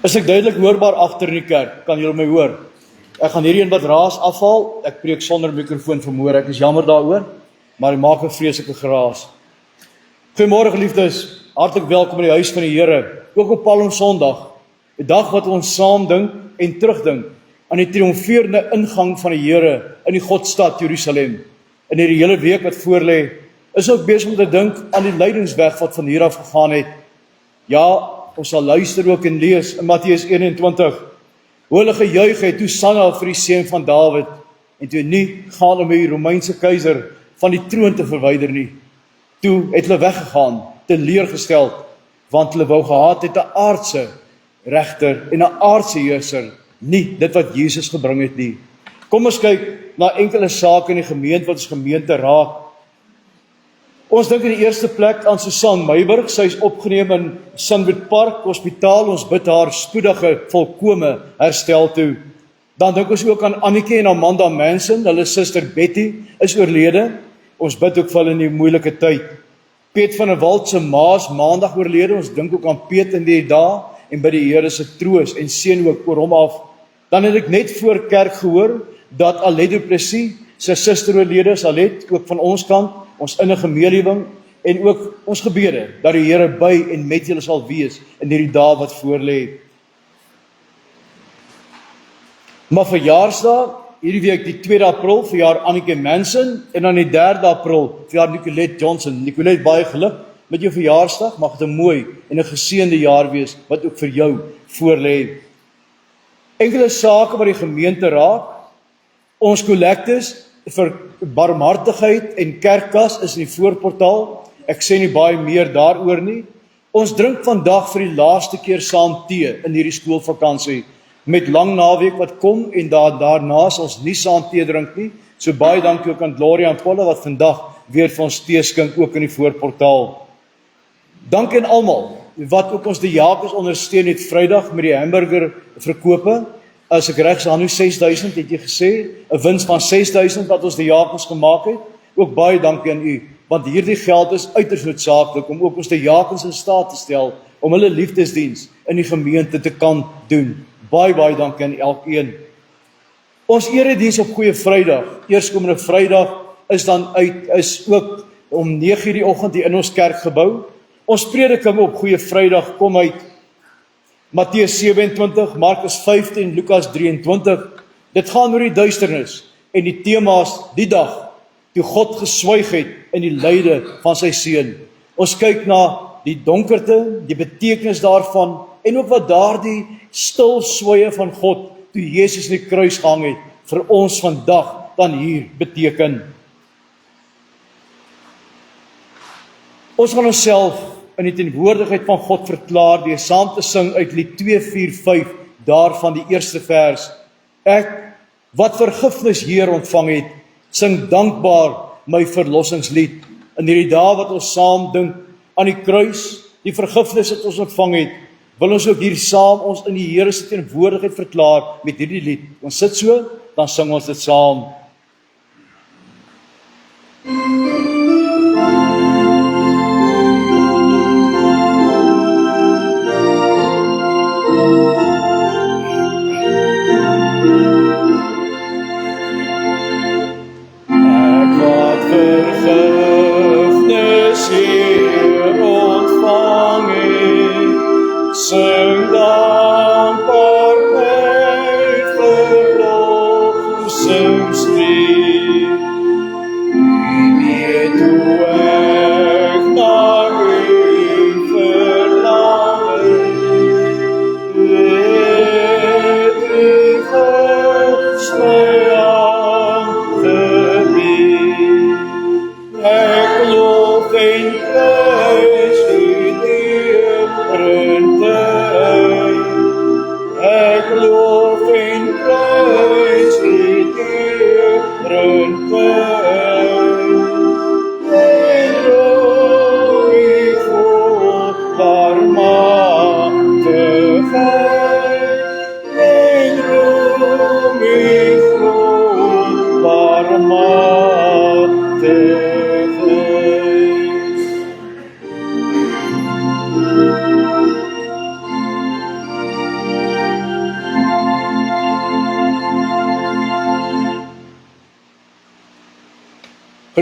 Is ek duidelik hoorbaar agter in die kerk? Kan julle my hoor? Ek gaan hierdie een wat raas afval. Ek preek sonder mikrofoon vanmôre. Ek is jammer daaroor, maar hy maak 'n vreeslike geraas. Goeiemôre geliefdes. Hartlik welkom in die huis van die Here. Ook op Palm Sondag, 'n dag wat ons saam dink en terugdink aan die triomferende ingang van die Here in die Godstad Jerusalem. In hierdie hele week wat voorlê, is ook besig om te dink aan die lydingsweg wat van hier af gegaan het. Ja, ons sal luister ook en lees in Matteus 21, hoe hulle gejuig het toe Sanna vir die seun van Dawid, en toe nie gaan om die Romeinse keiser van die troon te verwyder nie. Toe het hulle weggegaan, teleurgesteld, want hulle wou gehad het 'n aardse regter en 'n aardse heerser, nie dit wat Jesus gebring het nie. Kom ons kyk na enkele sake in die gemeente wat ons gemeente raak. Ons dink in die eerste plek aan Susan Meiburg. Sy is opgeneem in Sunwood Park Hospitaal. Ons bid haar spoedige, volkome herstel toe. Dan dink ons ook aan Annetjie en Amanda Manson. Hulle suster Betty is oorlede. Ons bid ook vir hulle in die moeilike tyd. Piet van der Walt se ma is maandag oorlede. Ons dink ook aan Piet in die dae en by die Here se troos en seën ook oor hom af. Dan het ek net voor kerk gehoor dat Alet du Plessis sy suster oorlede is. Alet, ook van ons kant, ons innige meelewing en ook ons gebede dat die Here by en met julle sal wees in hierdie dae wat voorlê. Maar verjaarsdag, hierdie week die 2 April verjaar Annetjie Manson en dan die 3 April verjaar Nicolette Johnson. Nicolette, baie geluk met jou verjaarsdag. Mag dit 'n mooi en 'n geseënde jaar wees wat ook vir jou voorlê. Enkele sake wat die gemeente raak. Ons kollektes vir barmhartigheid en kerkkas is in die voorportaal. Ek sê nie baie meer daaroor nie. Ons drink vandag vir die laaste keer saam tee in hierdie skoolvakansie. Met lang naweek wat kom en daarna sal ons nie saam tee drink nie. So baie dankie ook aan Gloria en Paula wat vandag weer vir ons tee skink ook in die voorportaal. Dankie aan almal wat ook ons diakens ondersteun het Vrydag met die hamburger verkope. As ek reg is, aan nu 6000 het jy gesê, 'n wins van 6000 wat ons diakens gemaak het. Ook baie dankie aan u, want hierdie geld is uiters noodsaaklik om ook ons diakens in staat te stel om hulle liefdesdiens in die gemeente te kan doen. Baie dankie aan elkeen. Ons erediens op Goeie Vrydag, eerskomende Vrydag, is ook om 9:00 die oggend hier in ons kerkgebou. Ons prediking op Goeie Vrydag kom uit Matteus 27, Markus 15 en Lukas 23. Dit gaan oor die duisternis en die tema's die dag toe God geswyg het in die lyde van sy seun. Ons kyk na die donkerte, die betekenis daarvan en ook wat daardie stil swye van God toe Jesus in die kruis gehang het vir ons vandag dan hier beteken. Ons gaan onsself in die teenwoordigheid van God verklaar deur saam te sing uit Lied 245 daarvan die eerste vers. Ek wat vergifnis Heer ontvang het, sing dankbaar my verlossingslied. In hierdie dae wat ons saam dink aan die kruis, die vergifnis wat ons ontvang het, wil ons ook hier saam ons in die Here se teenwoordigheid verklaar met hierdie lied. Ons sit so, dan sing ons dit saam.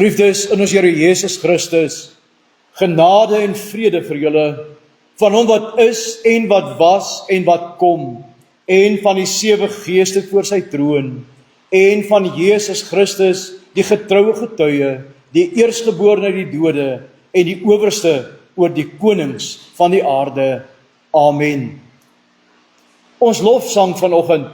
Geliefdes in ons Here Jesus Christus, genade en vrede vir julle, van hom wat is en wat was en wat kom, en van die 7 geeste voor sy troon, en van Jesus Christus, die getroue getuie, die eerstgeborene uit die dode, en die owerste oor die konings van die aarde. Amen. Ons lofsang vanoggend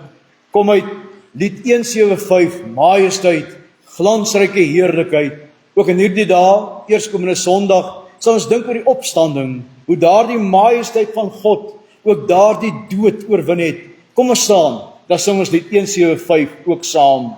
kom uit lied 175, Majesteit, glansryke heerlikheid. Ook in hierdie dae, eerskomende Sondag, sal ons dink oor die opstanding, hoe daardie majesteit van God ook daardie dood oorwin het. Kom ons staan, dan sing ons lied 175 ook saam.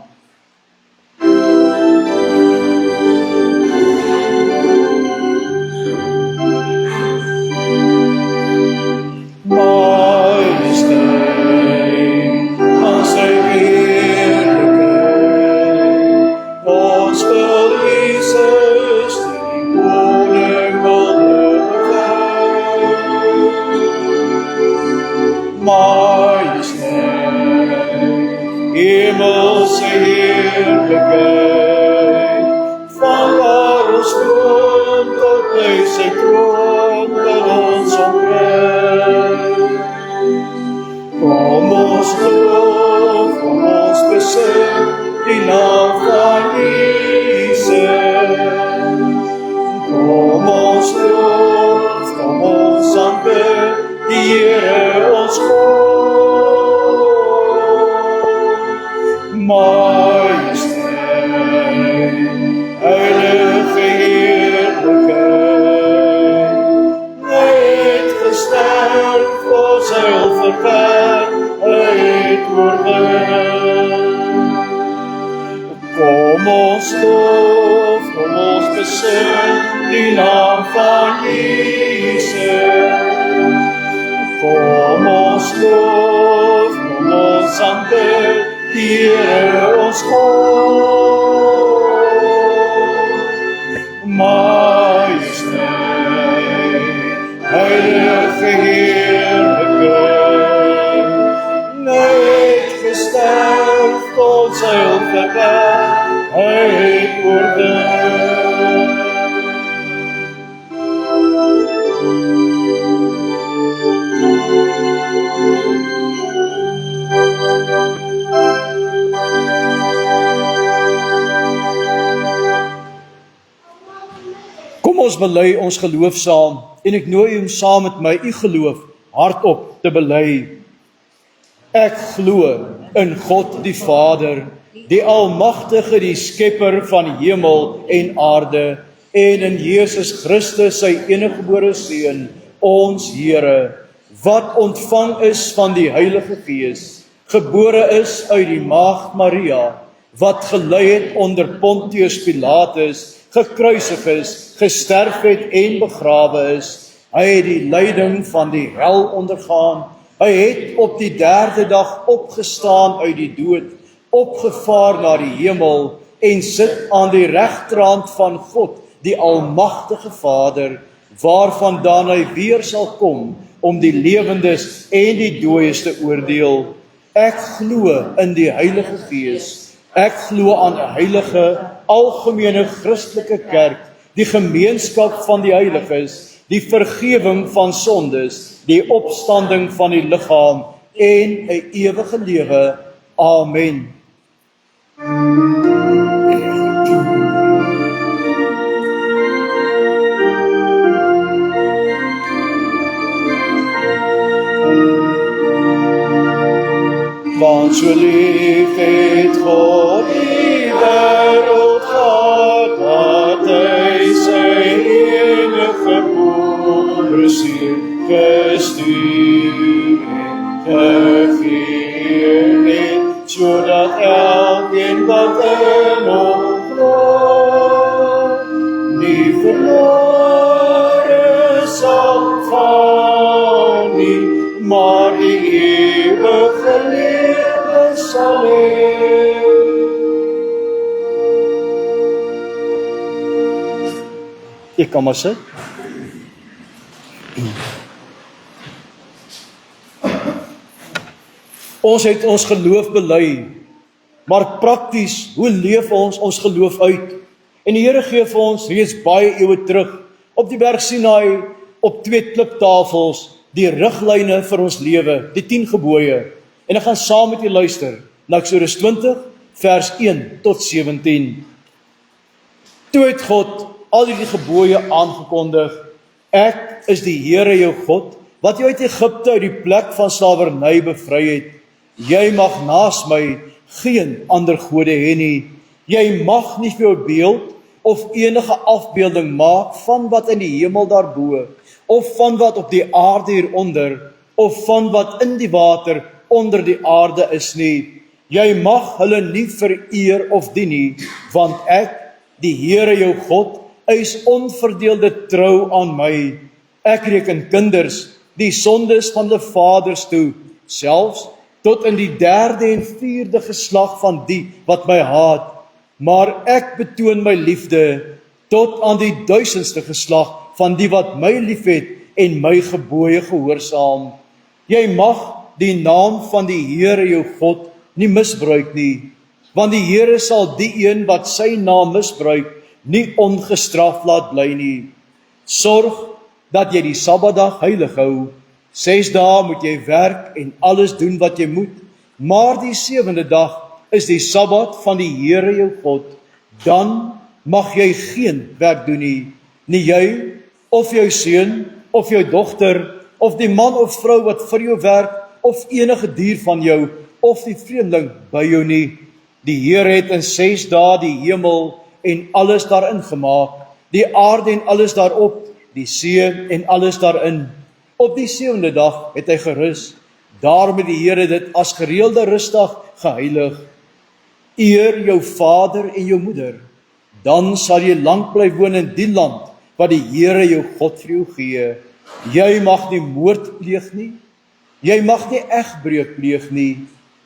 Hemelse heerlikheid, vanwaar ons kom tot by sy troon dat ons omkring. Kom ons loof, kom ons besing die naam van Jesus. Kom ons loof, kom ons aanbid die Here ons God. Majesteit, heilige heerlikheid, hy het gesterf, ons heil verwerf, hy het oorwin. Kom ons loof, kom ons besing die naam van Jesus. Kom ons loof, kom ons aanbid die Here ons God. Majesteit, heilige heerlikheid, hy het gesterf, ons heil verwerf, hy het oorwin. Kom ons bely ons geloof saam, en ek nooi u saam met my u geloof hardop te bely. Ek glo in God die Vader, die Almagtige, die Skepper van hemel en aarde, en in Jesus Christus, sy eniggebore Seun, ons Here, wat ontvang is van die Heilige Gees, gebore is uit die Maagd Maria, wat gelei het onder Pontius Pilatus, gekruisig is, gesterf het en begrawe is. Hy het die lyding van die hel ondergaan. Hy het op die 3de dag opgestaan uit die dood, opgevaar na die hemel en sit aan die regterhand van God, die Almagtige Vader, waarvandaan hy weer sal kom om die lewendes en die dooies te oordeel. Ek glo in die Heilige Gees. Ek glo aan 'n heilige, algemene Christelike kerk, die gemeenskap van die heiliges, die vergewing van sondes, die opstanding van die liggaam en 'n ewige lewe. Amen. Want so lief het God die wêreld gehad, dat hy sy enige gebore Seun gestuur het, gegee het, sodat elkeen wat in hom glo, nie verlore sal gaan nie, maar die ewige lewe sal hê. Ek kan maar sit. Ons het ons geloof bely, maar prakties, hoe leef ons geloof uit? En die Here gee vir ons reeds baie eeue terug op die berg Sinaai op 2 kliptafels die riglyne vir ons lewe, die 10 gebooie. En ek gaan saam met julle luister na Eksodus 20 vers 1 tot 17. Toe het God al die gebooie aangekondig: Ek is die Here jou God, wat jou uit Egipte uit die plek van slawerny bevry het. Jy mag naas my geen ander gode hê nie. Jy mag nie vir jou beeld of enige afbeelding maak van wat in die hemel daarbo, of van wat op die aarde hieronder, of van wat in die water onder die aarde is nie. Jy mag hulle nie vereer of dien nie, want ek, die Here jou God, is onverdeelde trou aan my. Ek reken kinders die sondes van die vaders toe, selfs tot in die 3de en 4de geslag van die wat my haat. Maar ek betoon my liefde tot aan die 1000ste geslag van die wat my liefhet en my gebooie gehoorsaam. Jy mag die naam van die Here jou God nie misbruik nie, want die Here sal die een wat sy naam misbruik nie ongestraf laat bly nie. Sorg dat jy die Sabbatdag heilig hou. 6 dae moet jy werk en alles doen wat jy moet, maar die 7de dag is die Sabbat van die Here jou God. Dan mag jy geen werk doen nie, nie jy of jou seun of jou dogter of die man of vrou wat vir jou werk of enige dier van jou of die vreemdeling by jou nie. Die Here het in 6 dae die hemel en alles daarin gemaak, die aarde en alles daarop, die see en alles daarin. Op die 7de dag het hy gerus. Daarom het die Here dit as gereelde rustdag geheilig. Eer jou vader en jou moeder, dan sal jy lank bly woon in die land wat die Here jou God vir jou gee. Jy mag nie moord pleeg nie, jy mag nie egbreuk pleeg nie,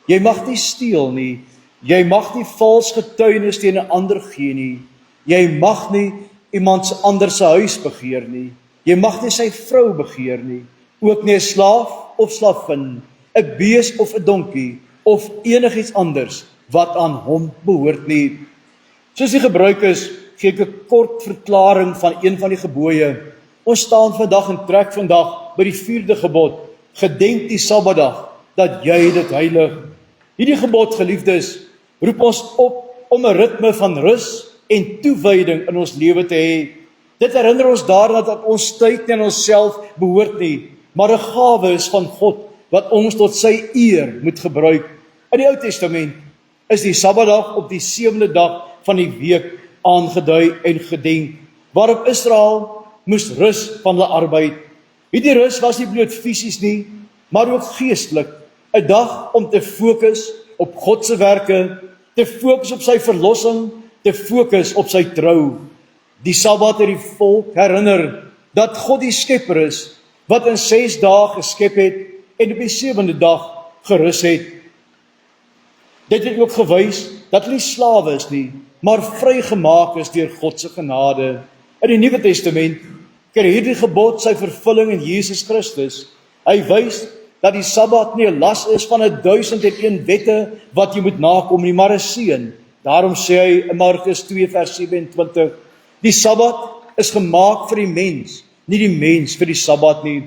jy mag nie steel nie, jy mag nie vals getuienis teen 'n ander gee nie, jy mag nie iemand se ander se huis begeer nie, jy mag nie sy vrou begeer nie, ook nie 'n slaaf of slavin, 'n bees of 'n donkie of enigiets anders wat aan hom behoort nie. Soos die gebruik is, gee ek 'n kort verklaring van een van die gebooie. Ons staan vandag en trek vandag by die 4de gebod: gedenk die Sabbatdag, dat jy dit heilig. Hierdie gebod, geliefdes, roep ons op om 'n ritme van rus en toewyding in ons lewe te hê. Dit herinner ons daaraan dat ons tyd nie aan onsself behoort nie, maar 'n gawe is van God wat ons tot sy eer moet gebruik. In die Ou Testament is die Sabbatdag op die 7de dag van die week aangedui en gedenk, waarop Israel moes rus van hulle arbeid. Hierdie rus was nie bloot fisies nie, maar ook geestelik. 'n Dag om te fokus op God se werke, te fokus op sy verlossing, te fokus op sy trou. Die Sabbat het die volk herinner dat God die skepper is, wat in 6 dae geskep het en op die 7de dag gerus het. Dit het ook gewys dat hulle nie slawe is nie, maar vrygemaak is deur God se genade. In die Nuwe Testament kry hierdie gebod sy vervulling in Jesus Christus. Hy wys dat die Sabbat nie 'n las is van 1001 wette wat jy moet nakom nie, maar 'n seën. Daarom sê hy in Markus 2 vers 27, die Sabbat is gemaak vir die mens, nie die mens vir die Sabbat nie.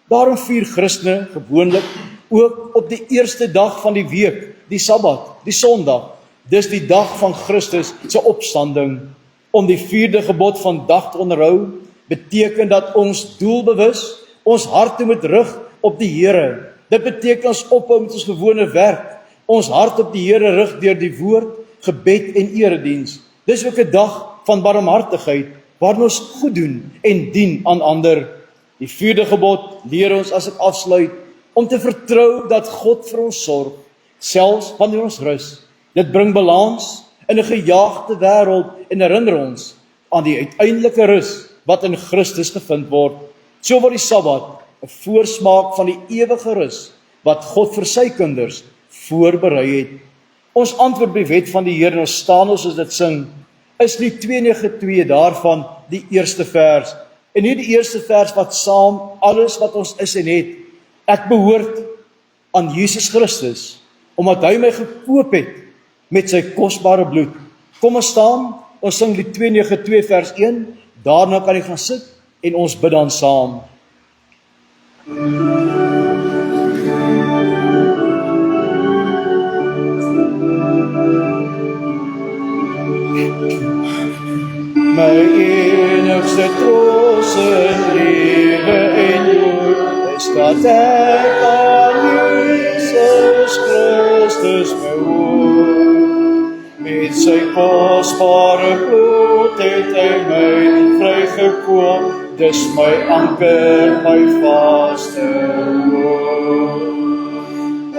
Daarom vier Christene gewoonlik ook op die eerste dag van die week, die Sabbat, die Sondag. Dis die dag van Christus se opstanding. Om die 4de gebod vandag te onderhou, beteken dat ons doelbewus ons harte moet rig op die Here. Dit beteken ons ophou met ons gewone werk, ons hart op die Here rig deur die woord, gebed en erediens. Dis ook 'n dag van barmhartigheid, waarin ons goed doen en dien aan ander. Die 4de gebod leer ons, as ek afsluit, om te vertrou dat God vir ons sorg, selfs wanneer ons rus. Dit bring balans in 'n gejaagde wêreld en herinner ons aan die uiteindelike rus wat in Christus gevind word. So word die Sabbat 'n voorsmaak van die ewige rus wat God vir sy kinders voorberei het. Ons antwoord op die wet van die Here, en ons staan ons as dit sing, is nie 292 daarvan die eerste vers. En hier die eerste vers wat saam alles wat ons is en het. Ek behoort aan Jesus Christus, omdat hy my gekoop het met sy kosbare bloed. Kom ons staan Ons sing Lied 292 vers 1, daarna kan jy gaan sit en ons bid dan saam. My enigste troos in lewe en dood is dat ek aan Jesus Christus behoort. Met sy kosbare bloed het hy my vrygekoop, dis my anker, my vaste hoop.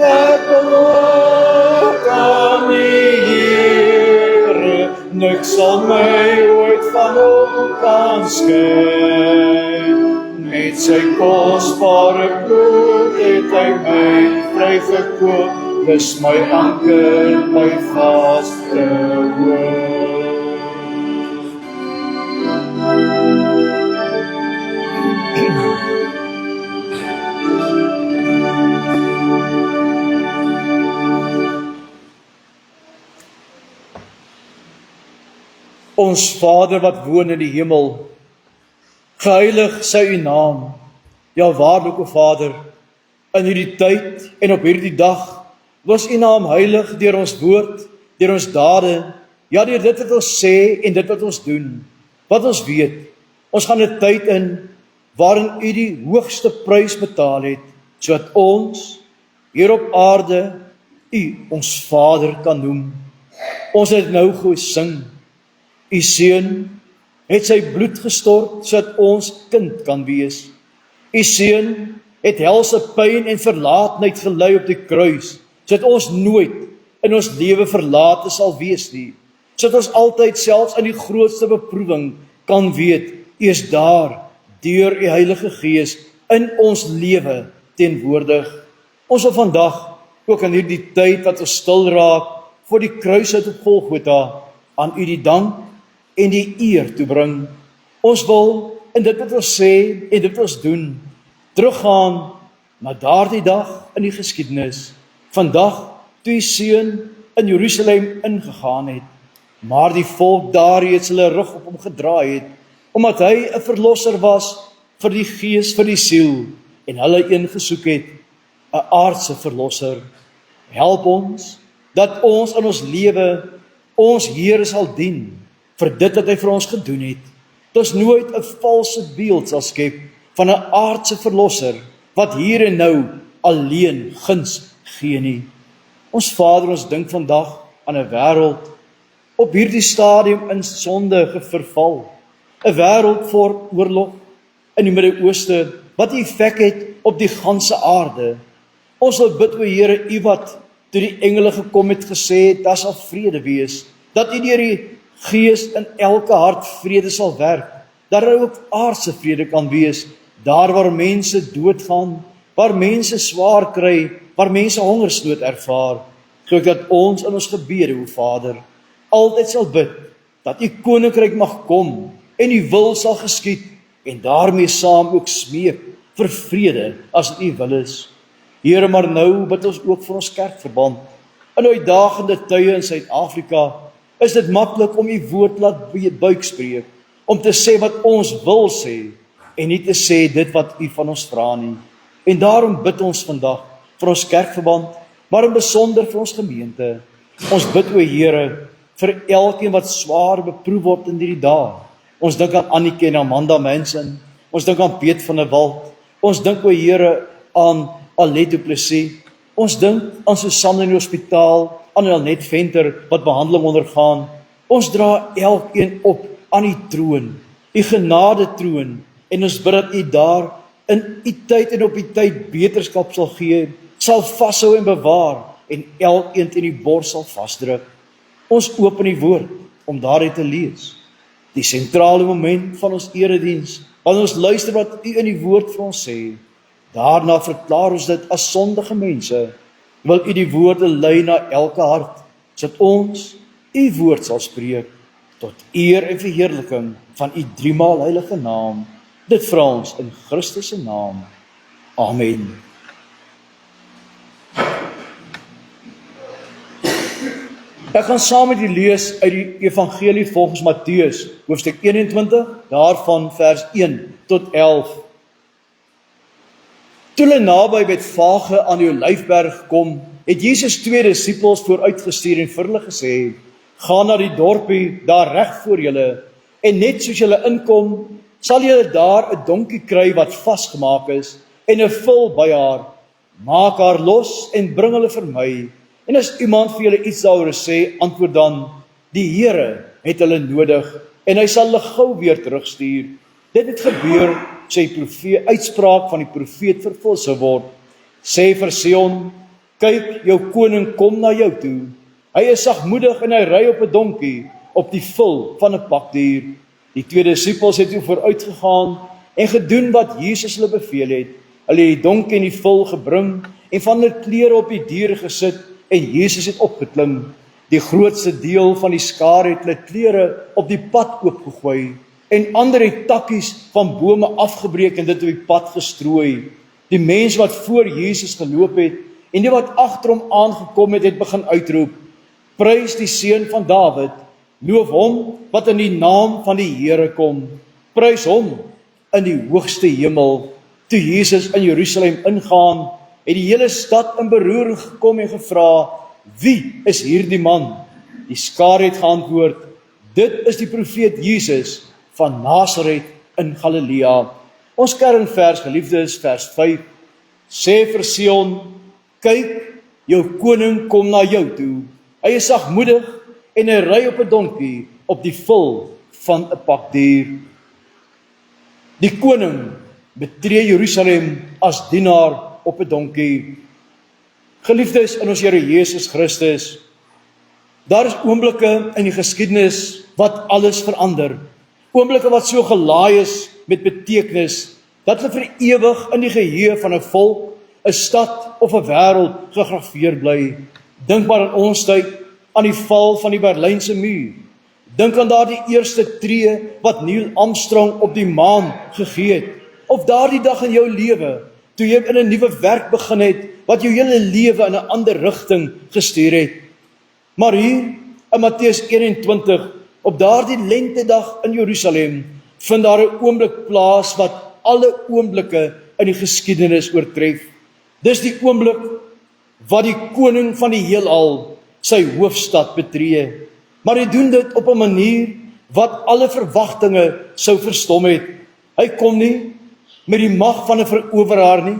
Ek behoort aan die Here, niks sal my ooit van hom kan skei. Met sy kosbare bloed het hy my vrygekoop, dis my anker, my vaste hoop. Ons Vader wat woon in die hemel, geheilig sy u naam. Ja, waarlik o Vader, in hierdie tyd en op hierdie dag, was u naam heilig deur ons woord, deur ons dade, ja, deur dit wat ons sê en dit wat ons doen. Wat ons weet, ons gaan 'n tyd in waarin u die hoogste prys betaal het, sodat ons hier op aarde u ons Vader kan noem. Ons het nou gesing, u seun het sy bloed gestort sodat ons kind kan wees. U seun het helse pyn en verlaatheid gely op die kruis, sodat ons nooit in ons lewe verlate sal wees nie. Sodat ons altyd selfs in die grootste beproewing kan weet, u is daar deur u Heilige Gees in ons lewe teenwoordig. Ons wil vandag ook in hierdie tyd wat ons stil raak voor die kruishout op Golgotha aan u die dank en die eer toebring. Ons wil in dit wat ons sê en dit wat ons doen, teruggaan na daardie dag in die geskiedenis. Vandag toe die seun in Jerusalem ingegaan het, maar die volk daar reeds hulle rug op hom gedraai het, omdat hy 'n verlosser was vir die gees, vir die siel, en hulle een gesoek het, 'n aardse verlosser. Help ons, dat ons in ons lewe ons Here sal dien, vir dit wat hy vir ons gedoen het. Dat ons nooit 'n valse beeld sal skep van 'n aardse verlosser, wat hier en nou alleen guns gee nie. Ons Vader, ons dink vandag aan 'n wêreld op hierdie stadium in sonde verval. 'n Wêreld voor oorlog in die Midde-Ooste, wat 'n effek het op die ganse aarde. Ons wil bid, o Here, u wat toe die engele gekom het gesê, daar sal vrede wees, dat u deur die Gees in elke hart vrede sal werk, dat daar ook aardse vrede kan wees, daar waar mense doodgaan, waar mense swaar kry, waar mense hongersnood ervaar. Gee dat ons in ons gebede, o Vader, altyd sal bid, dat u koninkryk mag kom, en u wil sal geskied, en daarmee saam ook smeek vir vrede, as dit u wil is. Here, maar nou bid ons ook vir ons kerkverband. In uitdagende tye in Suid-Afrika, is dit maklik om u woord laat buikspreek, om te sê wat ons wil sê, en nie te sê dit wat u van ons vra nie. En daarom bid ons vandag vir ons kerkverband, maar in besonder vir ons gemeente. Ons bid, o Here, vir elkeen wat swaar beproef word in hierdie dae. Ons dink aan Annike en Amanda Manson, ons dink aan Piet van der Walt, ons dink, o Here, aan Alet Du Plessis, ons dink aan Susanne in die hospitaal, aan Elnet Venter wat behandeling ondergaan. Ons dra elkeen op aan die troon, die genade troon, en ons bid dat u daar in u tyd en op die tyd beterskap sal gee, sal vashou en bewaar, en elkeen in die bors sal vasdruk. Ons open die woord om daaruit te lees. Die sentrale moment van ons erediens, want ons luister wat u in die woord vir ons sê. Daarna verklaar ons dit as sondige mense, wil u die woorde lei na elke hart, sodat ons u woord sal spreek, tot eer en verheerliking van u driemaal heilige naam. Dit vra ons in Christus se naam. Amen. Ek gaan saam met julle lees uit die Evangelie volgens Matteus, hoofstuk 21, daarvan vers 1 tot 11. Toe hulle naby Betfage aan die Olyfberg kom, het Jesus 2 disippels vooruitgestuur en vir hulle gesê: "Gaan na die dorpie daar reg voor julle, en net soos julle inkom, sal julle daar 'n donkie kry wat vasgemaak is en 'n vul by haar. Maak haar los en bring hulle vir my. En as iemand vir julle iets daaroor sê, antwoord dan: Die Here het hulle nodig en hy sal hulle gou weer terugstuur. Dit het gebeur, sê uitspraak van die profeet vervul sou word. Sê vir Sion: Kyk, jou koning kom na jou toe. Hy is sagmoedig en hy ry op 'n donkie, op die vul van 'n pakdier." Die 2 disippels het toe vooruitgegaan en gedoen wat Jesus hulle beveel het. Hulle het die donkie en die vul gebring en van hulle klere op die dier gesit en Jesus het opgeklim. Die grootste deel van die skare het hulle klere op die pad oopgegooi en ander het takkies van bome afgebreek en dit op die pad gestrooi. Die mense wat voor Jesus geloop het en die wat agter hom aangekom het, het begin uitroep: "Prys die Seun van Dawid, loof hom wat in die naam van die Here kom, prys hom in die hoogste hemel." Toe Jesus in Jerusalem ingaan, het die hele stad in beroering gekom en gevra: "Wie is hierdie man?" Die skare het geantwoord: "Dit is die profeet Jesus van Nasaret in Galilea." Ons kernvers, geliefdes, vers 5. Sê vir Sion: Kyk, jou koning kom na jou toe. Hy is sagmoedig en hy ry op 'n donkie, op die vul van 'n pakdier. Die koning betree Jerusalem as dienaar op 'n donkie. Geliefdes in ons Here Jesus Christus, daar is oomblikke in die geskiedenis wat alles verander. Oomblikke wat so gelaai is met betekenis, dat hulle vir ewig in die geheue van 'n volk, 'n stad of 'n wêreld gegraveer bly. Dink maar aan ons tyd, aan die val van die Berlynse muur. Dink aan daardie eerste tree wat Neil Armstrong op die maan gegee het. Of daardie dag in jou lewe, toe jy in 'n nuwe werk begin het, wat jou hele lewe in 'n ander rigting gestuur het. Maar hier, in Matteus 21, op daardie lentedag in Jerusalem, vind daar 'n oomblik plaas wat alle oomblikke in die geskiedenis oortref. Dis die oomblik wat die koning van die heelal sy hoofstad betree. Maar hy doen dit op 'n manier wat alle verwagtinge sou verstom het. Hy kom nie met die mag van 'n veroweraar nie.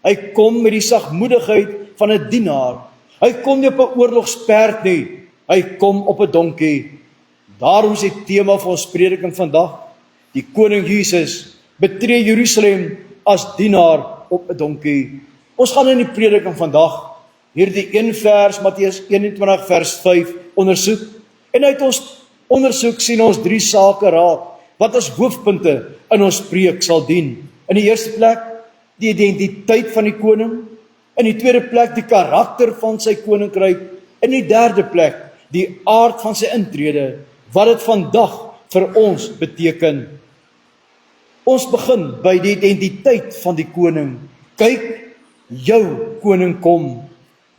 Hy kom met die sagmoedigheid van 'n dienaar. Hy kom nie op 'n oorlogsperd nie. Hy kom op 'n donkie. Daarom is die tema van ons prediking vandag: die koning Jesus betree Jerusalem as dienaar op 'n donkie. Ons gaan in die prediking vandag hierdie een vers, Matteus 21 vers 5, ondersoek. En uit ons ondersoek sien ons 3 sake raak wat as hoofpunte in ons preek sal dien. In die eerste plek, die identiteit van die koning. In die tweede plek, die karakter van sy koninkryk. In die derde plek, die aard van sy intrede, wat dit vandag vir ons beteken. Ons begin by die identiteit van die koning. Kyk, jou koning kom.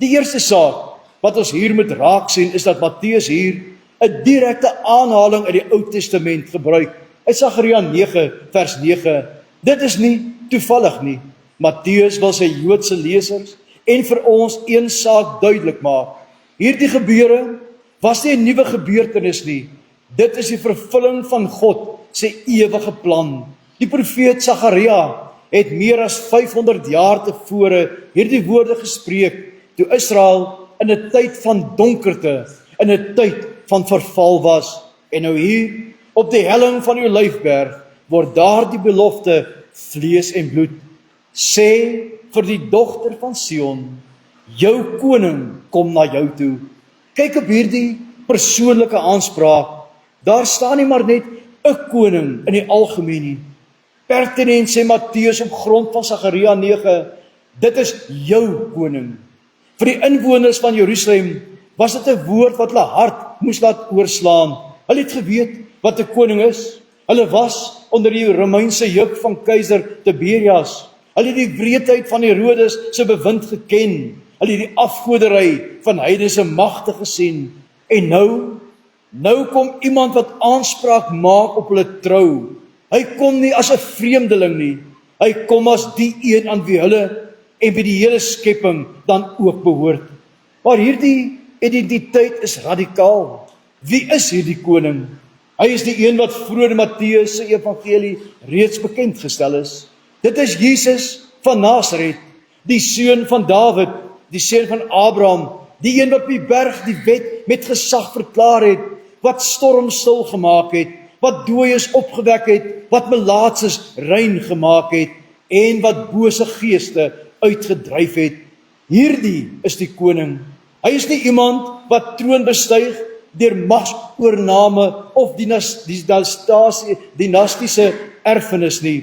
Die eerste saak wat ons hier moet raak sien, is dat Matteus hier 'n direkte aanhaling uit die Ou Testament gebruik. Uit Sagaria 9 vers 9. Dit is nie toevallig nie. Matteus wil sy Joodse lesers en vir ons een saak duidelik maak. Hierdie gebeure was nie 'n nuwe gebeurtenis nie. Dit is die vervulling van God se ewige plan. Die profeet Sagaria het meer as 500 jaar tevore hierdie woorde gespreek, toe Israel in 'n tyd van donkerte, in 'n tyd van verval was. En nou hier, op die helling van die Olyfberg, word daardie belofte vlees en bloed. Sê vir die dogter van Sion: jou koning kom na jou toe. Kyk op hierdie persoonlike aanspraak. Daar staan nie maar net 'n koning in die algemeen nie. Pertinent sê Matteus op grond van Sagaria 9, dit is jou koning. Vir die inwoners van Jerusalem was dit 'n woord wat hulle hart moes laat oorslaan. Hulle het geweet wat 'n koning is. Hulle was onder die Romeinse juk van keiser Tiberias. Hulle het die wreedheid van Herodes se bewind geken. Hulle het die afgoderry van heidense magte gesien. En nou kom iemand wat aanspraak maak op hulle trou. Hy kom nie as 'n vreemdeling nie. Hy kom as die een aan wie hulle en wie die hele skepping dan ook behoort. Maar hierdie identiteit is radikaal. Wie is hierdie koning? Hy is die een wat vroeër in Matteus se evangelie reeds bekend gestel is. Dit is Jesus van Nasaret, die seun van Dawid, die seun van Abraham, die een wat op die berg die wet met gesag verklaar het, wat stormstil gemaak het, wat dooies opgewek het, wat melaatses rein gemaak het, en wat bose geeste uitgedryf het. Hierdie is die koning. Hy is nie iemand wat troon bestyg deur magsoorname of dinastiese erfenis nie.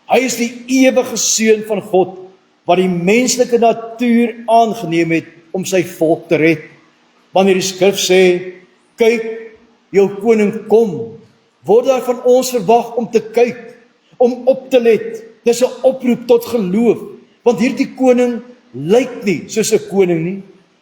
Hy is die ewige seun van God, wat die menslike natuur aangeneem het om sy volk te red. Wanneer die skrif sê, kyk, jou koning kom, word daar van ons verwag om te kyk, om op te let. Dis 'n oproep tot geloof, want hierdie koning lyk nie soos 'n koning nie.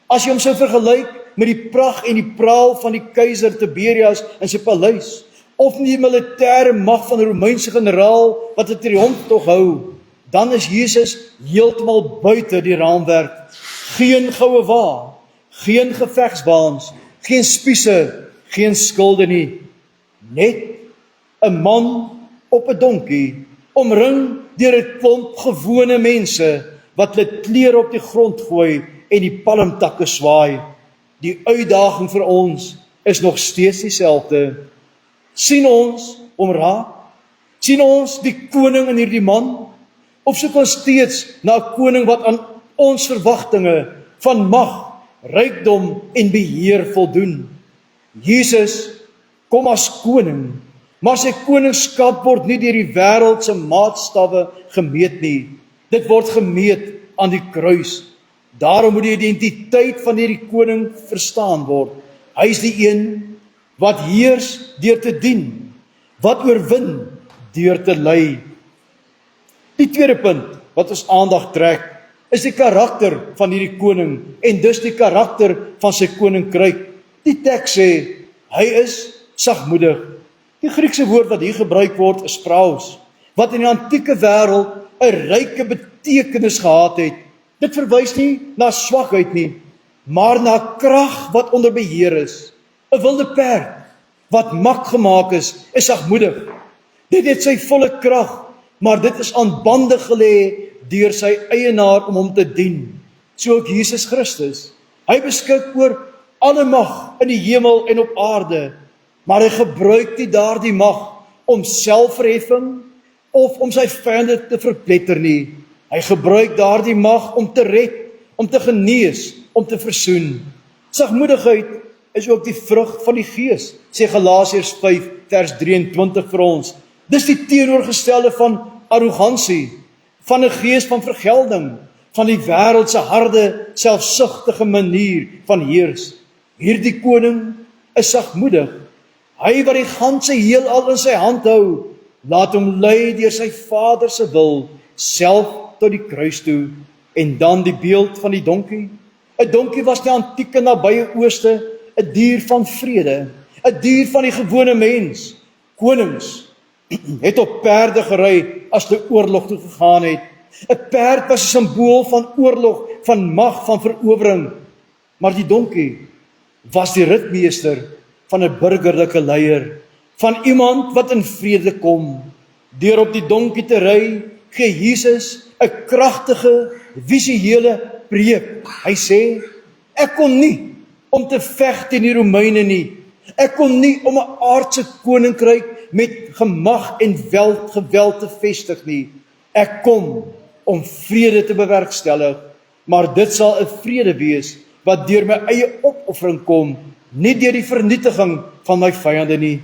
As jy hom sou vergelyk met die pragt en die praal van die keiser Tiberias in sy paleis, of die militêre mag van 'n Romeinse generaal wat 'n triomftog hou, dan is Jesus heeltemal buite die raamwerk. Geen goue wa, geen gevegswaans, geen spiese, geen skilde nie. Net 'n man op 'n donkie, omring deur 'n klomp gewone mense wat hulle klere op die grond gooi en die palmtakke swaai. Die uitdaging vir ons is nog steeds dieselfde. Sien ons hom raak? Sien ons die koning in hierdie man? Of soek ons steeds na 'n koning wat aan ons verwagtinge van mag, rykdom en beheer voldoen? Jesus kom as koning, maar sy koningskap word nie deur die wêreld se maatstawwe gemeet nie. Dit word gemeet aan die kruis. Daarom moet die identiteit van hierdie koning verstaan word. Hy is die een wat heers deur te dien, wat oorwin deur te lei. Die tweede punt wat ons aandag trek, is die karakter van hierdie koning en dus die karakter van sy koninkryk. Die teks sê, hy is sagmoedig. Die Griekse woord wat hier gebruik word is praos, wat in die antieke wêreld 'n ryke betekenis gehad het. Dit verwys nie na swakheid nie, maar na krag wat onder beheer is. 'n Wilde perd wat mak gemaak is sagmoedig. Dit het sy volle krag, maar dit is aan bande gelê deur sy eienaar om hom te dien. So ook Jesus Christus. Hy beskik oor alle mag in die hemel en op aarde, maar hy gebruik nie daardie mag om selfverheffing of om sy vyande te verpletter nie. Hy gebruik daardie mag om te red, om te genees, om te versoen. Sagmoedigheid is ook die vrug van die Gees, sê Galasiërs 5 vers 23 vir ons. Dis die teenoorgestelde van arrogansie, van 'n gees van vergelding, van die wêreld se harde, selfsugtige manier van heers. Hierdie koning is sagmoedig. Hy wat die ganse heelal in sy hand hou, laat hom lei deur sy Vader se wil, self tot die kruis toe. En dan die beeld van die donkie. 'n Donkie was die antieke nabye Ooste 'n dier van vrede, 'n dier van die gewone mens. Konings het op perde gery as hulle oorlog toe gegaan het. 'n Perd was 'n simbool van oorlog, van mag, van verowering. Maar die donkie was die ritmeester van 'n burgerlike leier, van iemand wat in vrede kom. Deur op die donkie te ry, gee Jesus 'n kragtige, visuele preek. Hy sê, ek kom nie om te veg teen die Romeine nie. Ek kom nie om 'n aardse koninkryk met gemag en geweld te vestig nie. Ek kom om vrede te bewerkstellig, maar dit sal 'n vrede wees wat deur my eie opoffering kom, nie deur die vernietiging van my vyande nie.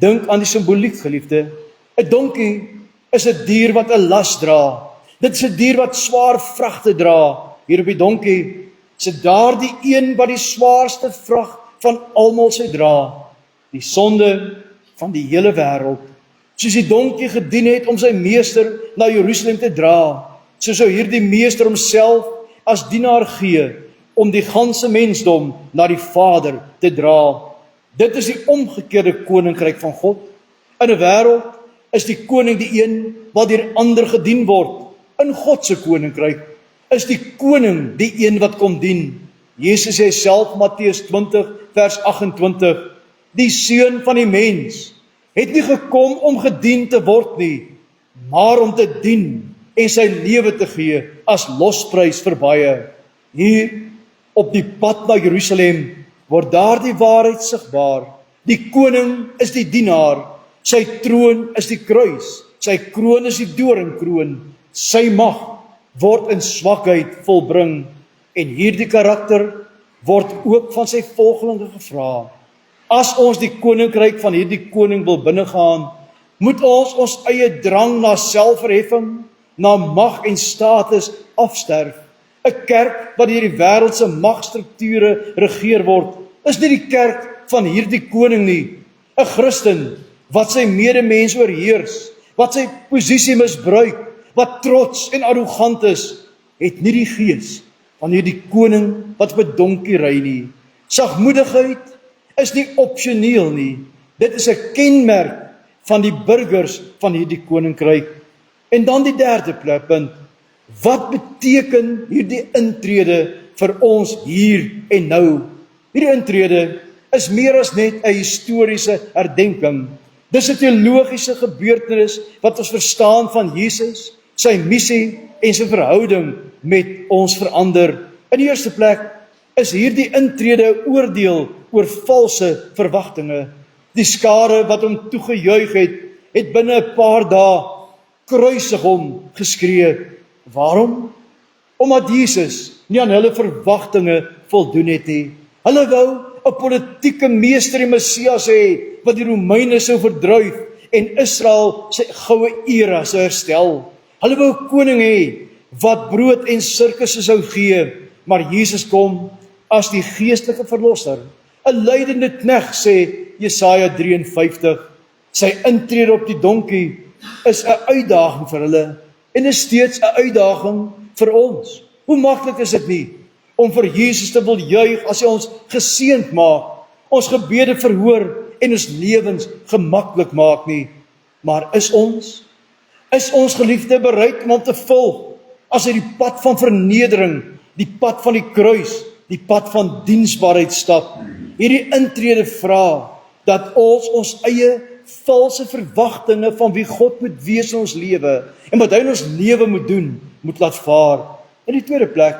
Dink aan die simboliek, geliefde. 'n Donkie is 'n dier wat 'n las dra. Dit is 'n dier wat swaar vragte dra. Hier op die donkie is daardie een wat die swaarste vrag van almal sy dra, die sonde van die hele wêreld. Soos die donkie gedien het om sy meester na Jerusalem te dra, so sou hierdie meester homself as dienaar gee om die ganse mensdom na die Vader te dra. Dit is die omgekeerde koninkryk van God. In 'n wêreld is die koning die een wat deur ander gedien word. In God se koninkryk is die koning die een wat kom dien. Jesus sê self, Matteus 20 vers 28, die seun van die mens het nie gekom om gedien te word nie, maar om te dien en sy lewe te gee as losprys vir baie. Hier op die pad na Jerusalem word daardie waarheid sigbaar. Die koning is die dienaar, sy troon is die kruis, sy kroon is die doringkroon, sy mag word in swakheid volbring. En hierdie karakter word ook van sy volgelinge gevra. As ons die koninkryk van hierdie koning wil binnegaan, moet ons eie drang na selfverheffing, na mag en status afsterf. 'n Kerk wat deur die wêreldse magstrukture regeer word, is nie die kerk van hierdie koning nie. 'n Christen wat sy medemens oorheers, wat sy posisie misbruik, wat trots en arrogant is, het nie die gees van hierdie koning wat op 'n donkie ry nie. Sagmoedigheid is nie opsioneel nie. Dit is 'n kenmerk van die burgers van hierdie koninkryk. En dan die derde punt. Wat beteken hierdie intrede vir ons hier en nou? Hierdie intrede is meer as net 'n historiese herdenking. Dis 'n teologiese gebeurtenis wat ons verstaan van Jesus, sy missie en sy verhouding met ons verander. In die eerste plek is hierdie intrede 'n oordeel oor valse verwagtinge. Die skare wat hom toegejuig het binne 'n paar dae kruisig hom geskree. Waarom? Omdat Jesus nie aan hulle verwagtinge voldoen het nie. Hulle wou 'n politieke meester en Messias hê wat die Romeine sou verdryf en Israel sy goue era sou herstel. Hulle wou 'n koning hê wat brood en sirkusse sou gee, maar Jesus kom as die geestelike verlosser, 'n lydende knegt, sê Jesaja 53. Sy intrede op die donkie is 'n uitdaging vir hulle en is steeds 'n uitdaging vir ons. Hoe maklik is dit nie om vir Jesus te wil juig as hy ons geseënd maak, ons gebede verhoor en ons lewens gemaklik maak nie. Maar is ons geliefde bereid om hom te volg as hy die pad van vernedering, die pad van die kruis, die pad van diensbaarheid stap? Hierdie intrede vra dat ons eie valse verwagtinge van wie God moet wees in ons lewe en wat hy in ons lewe moet doen, moet laat vaar. In die tweede plek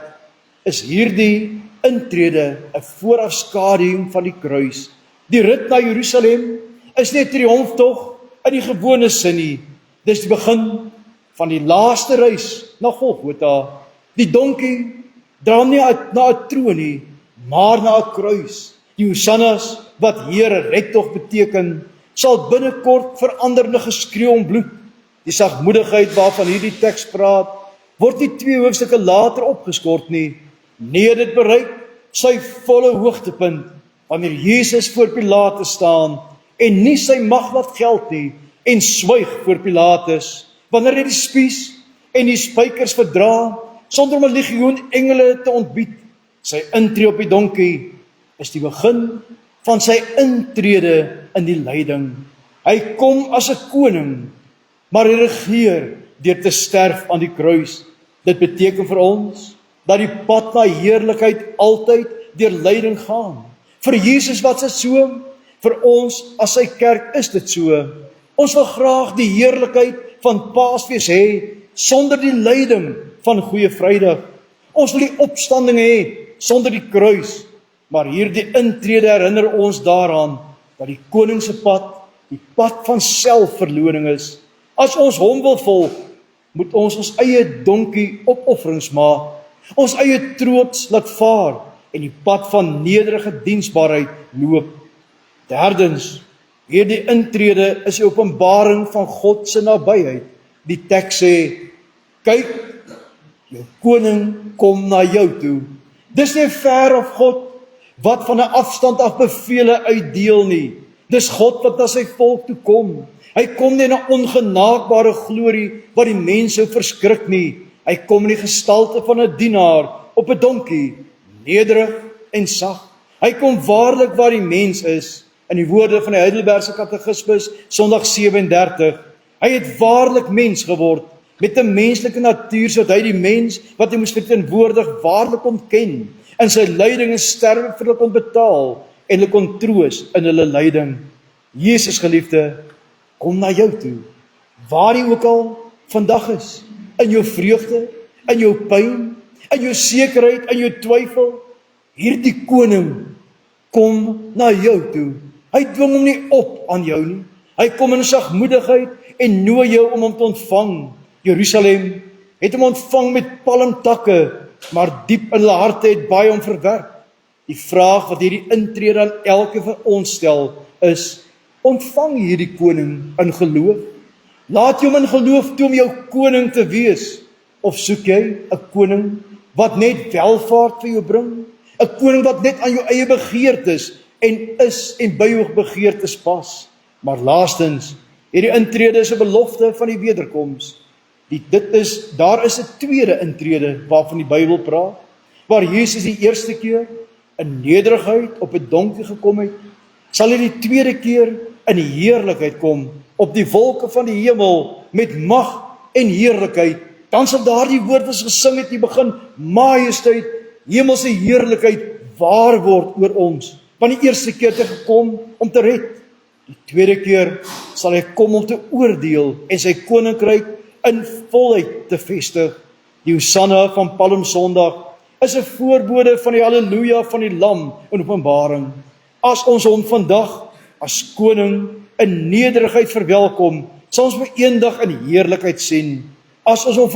is hierdie intrede 'n voorafskaduwing van die kruis. Die rit na Jerusalem is nie 'n triomftog in die gewone sin nie. Dis die begin van die laaste reis na Golgotha. Die donkie dra nie na 'n troon nie, maar na 'n kruis. Die hosannas wat Here redtog beteken, sal binnekort verander in 'n geskreeu om bloed. Die sagmoedigheid waarvan hierdie teks praat, word nie 2 hoofstukke later opgeskort nie. Nee, dit bereik sy volle hoogtepunt wanneer Jesus voor Pilatus staan en nie sy mag laat geld nie en swyg voor Pilatus, wanneer hy die spies en die spykers verdra sonder om 'n legioen engele te ontbied. Sy intree op die donkie is die begin van sy intrede in die lyding. Hy kom as 'n koning, maar hy regeer deur te sterf aan die kruis. Dit beteken vir ons dat die pad na heerlikheid altyd deur lyding gaan. Vir Jesus was dit so, vir ons as sy kerk is dit so. Ons wil graag die heerlikheid van Paasfees hê sonder die lyding van Goeie Vrydag. Ons wil die opstanding hê sonder die kruis. Maar hierdie intrede herinner ons daaraan dat die koning se pad die pad van selfverloning is. As ons hom wil volg, moet ons eie donkie opofferings maak, ons eie troops laat vaar en die pad van nederige diensbaarheid loop. Derdens, hierdie intrede is die openbaring van God se nabyheid. Die teks sê, kyk, jou koning kom na jou toe. Dis nie ver of God wat van 'n afstand af bevele uitdeel nie. Dis God wat na sy volk toe kom. Hy kom nie in 'n ongenaakbare glorie wat die mense verskrik nie. Hy kom in die gestalte van 'n dienaar op 'n donkie. nederig en sag. Hy kom waarlik waar die mens is, in die woorde van die Heidelbergse Katekismus, Sondag 37. Hy het waarlik mens geword, met 'n menslike natuur, sodat hy die mens, wat hy moes verteenwoordig, waarlik kon ken, in sy lyding en sterwe vir hulle kon betaal, en hulle kon troos in hulle lyding. Jesus, geliefde, kom na jou toe, waar jy ook al vandag is, in jou vreugde, in jou pyn, in jou sekerheid, in jou twyfel. Hierdie koning kom na jou toe. Hy dwing hom nie op aan jou nie. Hy kom in sagmoedigheid en nooi jou om hom te ontvang. Jerusalem het hom ontvang met palmtakke, maar diep in hulle harte het baie hom verwerp. Die vraag wat hierdie intrede aan elke van ons stel is, ontvang hierdie koning in geloof? Laat jy hom in geloof toe om jou koning te wees? Of soek jy 'n koning wat net welvaart vir jou bring? 'n koning wat net aan jou eie begeertes en by jou begeertes pas? Maar laastens, hierdie intrede is 'n belofte van die wederkoms. Daar is 'n tweede intrede waarvan die Bybel praat, waar Jesus die eerste keer in nederigheid op 'n donkie gekom het, sal hy die tweede keer in heerlikheid kom, op die wolke van die hemel, met mag en heerlikheid. Dan sal daardie woord wat ons gesing het in die begin, majesteit, hemelse heerlikheid, waar word oor ons. Want die eerste keer het hy gekom om te red. Die tweede keer sal hy kom om te oordeel en sy koninkryk in volheid te vestig. Die Hosanna van Palmsondag is 'n voorbode van die Halleluja van die Lam in Openbaring. As ons hom vandag as koning in nederigheid verwelkom, sal ons hom eendag in heerlikheid sien. As ons hom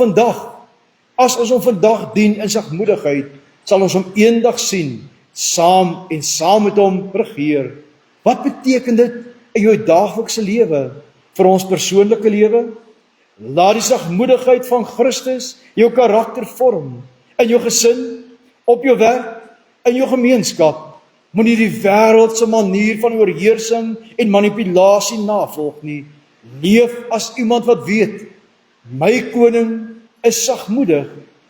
vandag dien in sagmoedigheid, sal ons hom eendag sien, saam met hom regeer. Wat beteken dit in jou daaglikse lewe, vir ons persoonlike lewe? Laat die sagmoedigheid van Christus jou karakter vorm, in jou gesin, op jou werk, in jou gemeenskap. Moenie die wêreldse manier van oorheersing en manipulasie navolg nie. Leef as iemand wat weet, my koning is sagmoedig,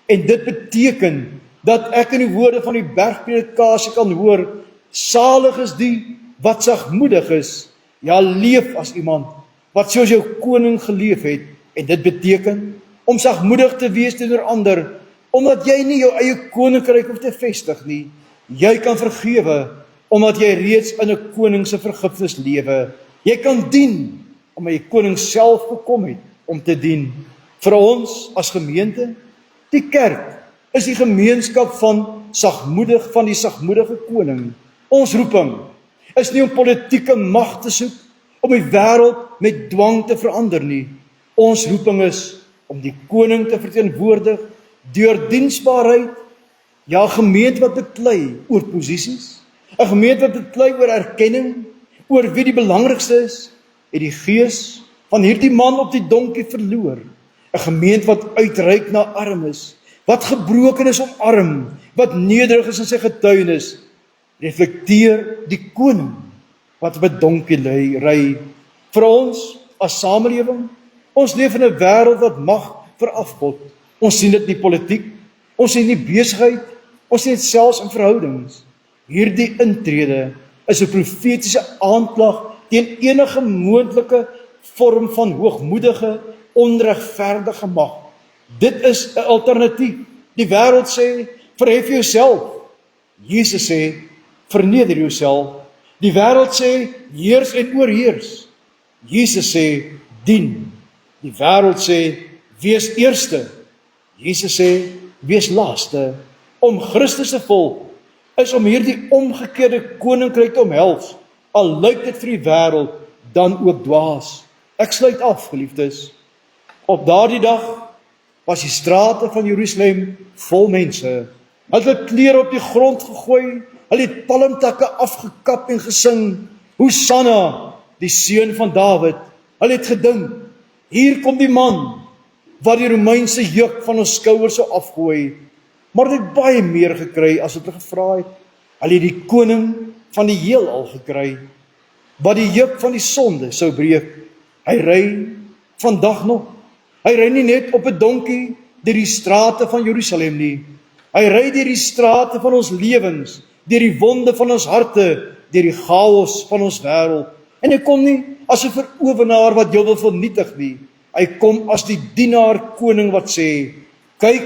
en dit beteken dat ek in die woorde van die bergpredikasie kan hoor, salig is die wat sagmoedig is. Ja, leef as iemand wat soos jou koning geleef het, en dit beteken om sagmoedig te wees teenoor ander, omdat jy nie jou eie koninkryk hoef te vestig nie. Jy kan vergewe, omdat jy reeds in 'n koning se vergifnis lewe. Jy kan dien, omdat jy koning self gekom het om te dien. Vir ons as gemeente, die kerk is die gemeenskap van die sagmoedige koning. Ons roeping is nie om politieke mag te soek, om die wêreld met dwang te verander nie. Ons roeping is om die koning te verteenwoordig deur diensbaarheid. Ja, 'n gemeente wat beklei oor posisies, 'n gemeente wat beklei oor erkenning, oor wie die belangrikste is, het die gees van hierdie man op die donkie verloor. 'n Gemeente wat uitreik na armes, wat gebroken is omarm, wat nederig is in sy getuienis, reflekteer die koning wat op 'n donkie ry. Vir ons as samelewing, ons leef in 'n wêreld wat mag verafgod. Ons sien dit in die politiek, ons sien dit in die besigheid, ons sien dit selfs in verhoudings. Hierdie intrede is 'n profetiese aanklag teen enige moontlike vorm van hoogmoedige, onregverdige mag. Dit is 'n alternatief. Die wêreld sê, verhef jouself. Jesus sê, verneder jouself. Die wêreld sê, heers en oorheers. Jesus sê, dien. Die wêreld sê, wees eerste. Jesus sê, wees laaste. Om Christus te volg is om hierdie omgekeerde koninkryk te omhels, al lyk dit vir die wêreld dan ook dwaas. Ek sluit af, geliefdes. Op daardie dag was die strate van Jerusalem vol mense. Hulle het klere op die grond gegooi, hulle het palmtakke afgekap en gesing, Hosanna, die seun van Dawid. Hulle het gedink, hier kom die man wat die Romeinse juk van ons skouers sou afgooi. Maar hulle het baie meer gekry as wat hulle gevra het. Hulle het die koning van die heelal gekry, wat die juk van die sonde sou breek. Hy ry vandag nog. Hy ry nie net op 'n donkie deur die strate van Jerusalem nie. Hy ry deur die strate van ons lewens, deur die wonde van ons harte, deur die chaos van ons wêreld. En hy kom nie as 'n verowenaar wat jou wil vernietig nie. Hy kom as die dienaar koning wat sê, kyk,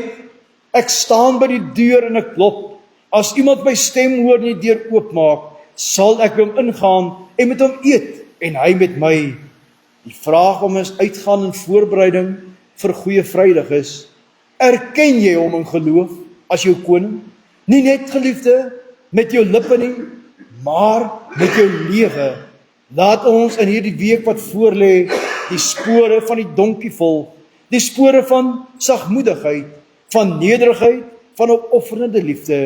ek staan by die deur en ek klop. As iemand my stem hoor en die deur oopmaak, sal ek by hom ingaan en met hom eet en hy met my. Die vraag om ons uitgaan in voorbereiding vir Goeie Vrydag is, erken jy hom in geloof as jou koning? Nie net, geliefde, met jou lippe nie, maar met jou lewe. Laat ons in hierdie week wat voorlê die spore van die donkie volg, die spore van sagmoedigheid, van nederigheid, van opofferende liefde,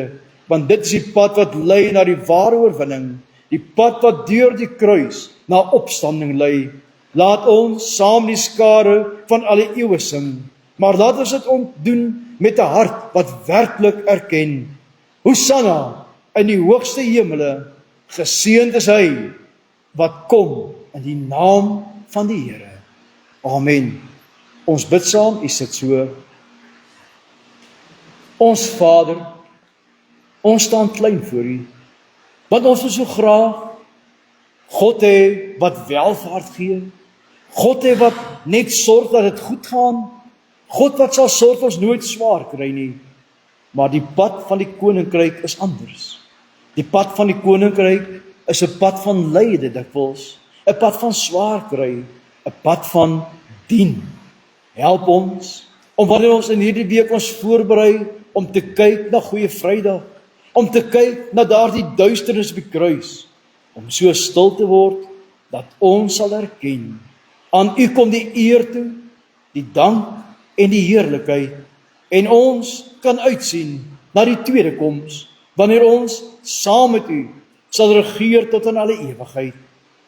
want dit is die pad wat lei na die ware oorwinning, die pad wat deur die kruis na opstanding lei. Laat ons saam die skare van alle eeue sing, maar laat ons dit doen met 'n hart wat werklik erken. Hosanna in die hoogste hemele, geseënd is hy wat kom in die naam van die Here. Amen. Ons bid saam, u sit so. Ons Vader, ons staan klein voor u, want ons wil so graag God hê wat welvaart gee, God hê wat net sorg dat dit goed gaan, God wat sal sorg ons nooit swaar kry nie. Maar die pad van die koninkryk is anders. Die pad van die koninkryk is 'n pad van lyde dikwels, 'n pad van swaar kry, 'n pad van dien. Help ons om wanneer ons in hierdie week ons voorberei om te kyk na Goeie Vrydag, om te kyk na daardie duisternis op die kruis, om so stil te word dat ons sal erken, aan u kom die eer toe, die dank en die heerlikheid, en ons kan uitsien na die tweede koms, wanneer ons saam met u sal regeer tot in alle ewigheid,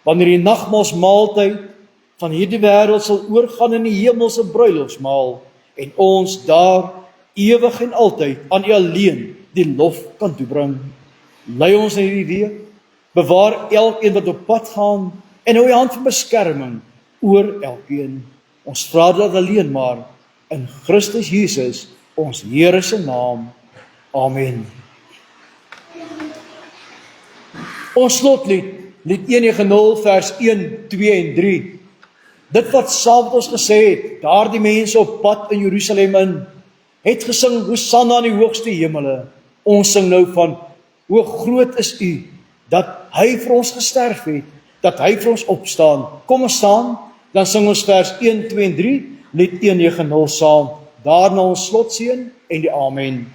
wanneer die nagmaalsmaaltyd van hierdie wêreld sal oorgaan in die hemelse bruilofsmaal, en ons daar ewig en altyd aan u alleen die lof kan toebring. Lei ons in hierdie week, bewaar elkeen wat op pad gaan, en hou u hand van beskerming oor elkeen. Ons vra dit alleen maar in Christus Jesus, ons Here se naam. Amen. Ons slotlied, lied 190 vers 1, 2 en 3. Dit wat saam met ons gesê het, daardie mense op pad in Jerusalem in, het gesing, Hosanna in die hoogste hemele. Ons sing nou van, hoe groot is u, dat hy vir ons gesterf het, dat hy vir ons opstaan. Kom ons staan, dan sing ons vers 1, 2 en 3, lied 190 saam. Daarna ons slotseën en die amen.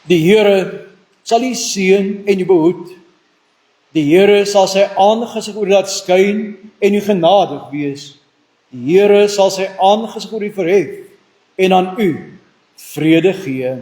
Die Here sal u seën en u behoed. Die Here sal sy aangesig oor u laat skyn en u genadig wees. Die Here sal sy aangesig oor u verhef en aan u vrede gee.